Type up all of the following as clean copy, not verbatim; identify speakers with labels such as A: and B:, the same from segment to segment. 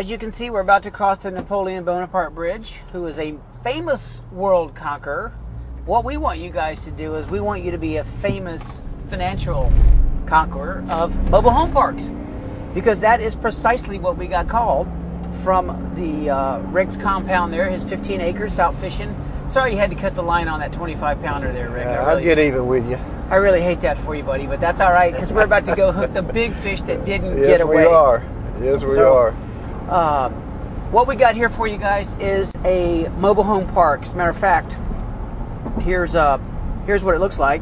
A: As you can see, we're about to cross the Napoleon Bonaparte Bridge, who is a famous world conqueror. What we want you guys to do is we want you to be a famous financial conqueror of mobile home parks, because that is precisely what we got called from the Rick's compound there, his 15 acres out fishing. Sorry you had to cut the line on that 25-pounder there, Rick.
B: I'll get even with you.
A: I really hate that for you, buddy, but that's all right, because we're about to go hook the big fish that didn't get away.
B: Yes, we are.
A: What we got here for you guys is a mobile home park. As a matter of fact, here's what it looks like.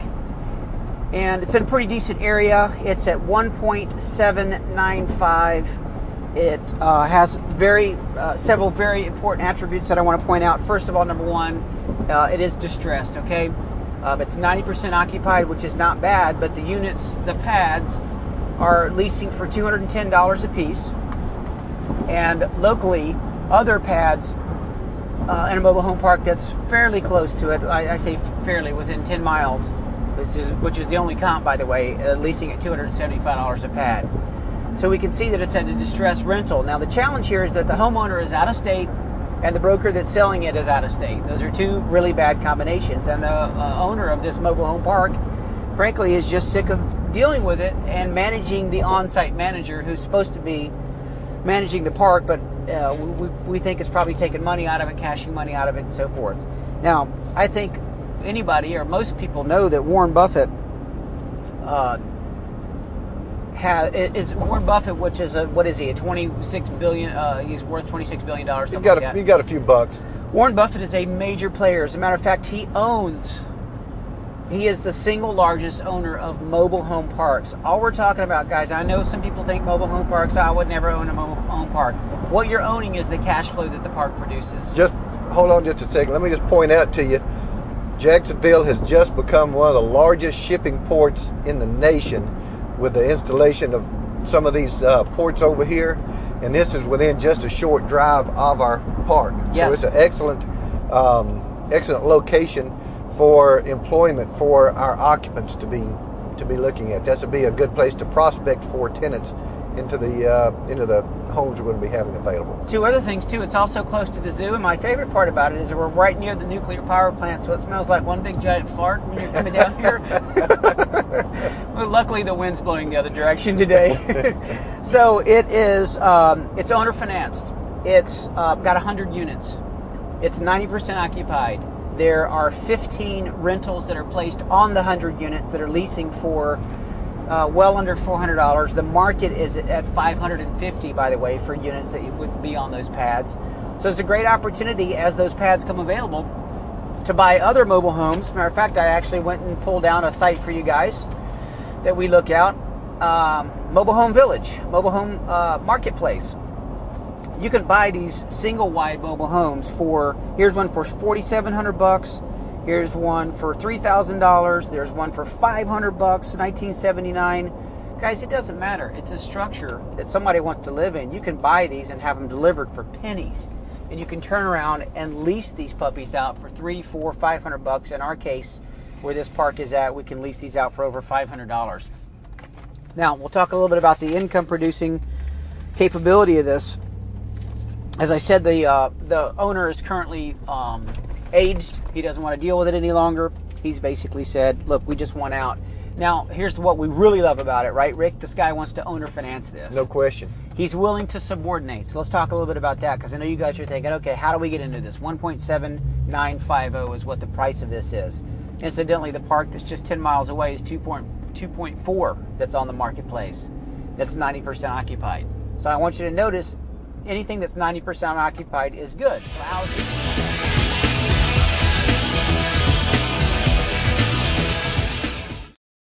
A: And it's in a pretty decent area. It's at 1.795. It has several very important attributes that I want to point out. First of all, number one, it is distressed, okay? It's 90% occupied, which is not bad, but the units, the pads, are leasing for $210 a piece. And locally, other pads in a mobile home park that's fairly close to it, I say fairly, within 10 miles, which is the only comp, by the way, leasing at $275 a pad. So we can see that it's at a distressed rental. Now the challenge here is that the homeowner is out of state and the broker that's selling it is out of state. Those are two really bad combinations. And the owner of this mobile home park, frankly, is just sick of dealing with it and managing the on-site manager who's supposed to be managing the park, but we think it's probably taking money out of it, cashing money out of it, and so forth. Now, I think anybody or most people know that Warren Buffett is Warren Buffett, which is what is he? A 26 billion. He's worth $26 billion. Something like that.
B: He got a few bucks.
A: Warren Buffett is a major player. As a matter of fact, he is the single largest owner of mobile home parks. All we're talking about, guys, I know some people think mobile home parks, I would never own a mobile home park. What you're owning is the cash flow that the park produces.
B: Just hold on just a second. Let me just point out to you, Jacksonville has just become one of the largest shipping ports in the nation with the installation of some of these ports over here. And this is within just a short drive of our park.
A: Yes.
B: So it's an excellent location for employment for our occupants to be looking at. That would be a good place to prospect for tenants into the homes we're going to be having available.
A: Two other things too. It's also close to the zoo, and my favorite part about it is that we're right near the nuclear power plant, so it smells like one big giant fart when you're coming down here. Well, luckily the wind's blowing the other direction today. So it is. It's owner financed. It's got 100 units. It's 90% occupied. There are 15 rentals that are placed on the 100 units that are leasing for well under $400. The market is at $550, by the way, for units that would be on those pads. So it's a great opportunity as those pads come available to buy other mobile homes. As a matter of fact, I actually went and pulled down a site for you guys that we look out. Mobile Home Village, Mobile Home Marketplace. You can buy these single wide mobile homes here's one for $4,700. Here's one for $3,000. There's one for $500, 1979. Guys, it doesn't matter. It's a structure that somebody wants to live in. You can buy these and have them delivered for pennies. And you can turn around and lease these puppies out for $300, $400, $500. In our case, where this park is at, we can lease these out for over $500. Now, we'll talk a little bit about the income producing capability of this. As I said, the owner is currently aged. He doesn't want to deal with it any longer. He's basically said, look, we just want out. Now, here's what we really love about it, right, Rick? This guy wants to owner finance this.
B: No question.
A: He's willing to subordinate. So let's talk a little bit about that, because I know you guys are thinking, okay, how do we get into this? 1.7950 is what the price of this is. Incidentally, the park that's just 10 miles away is 2.4 that's on the marketplace. That's 90% occupied. So I want you to notice anything that's 90% occupied is good. So how's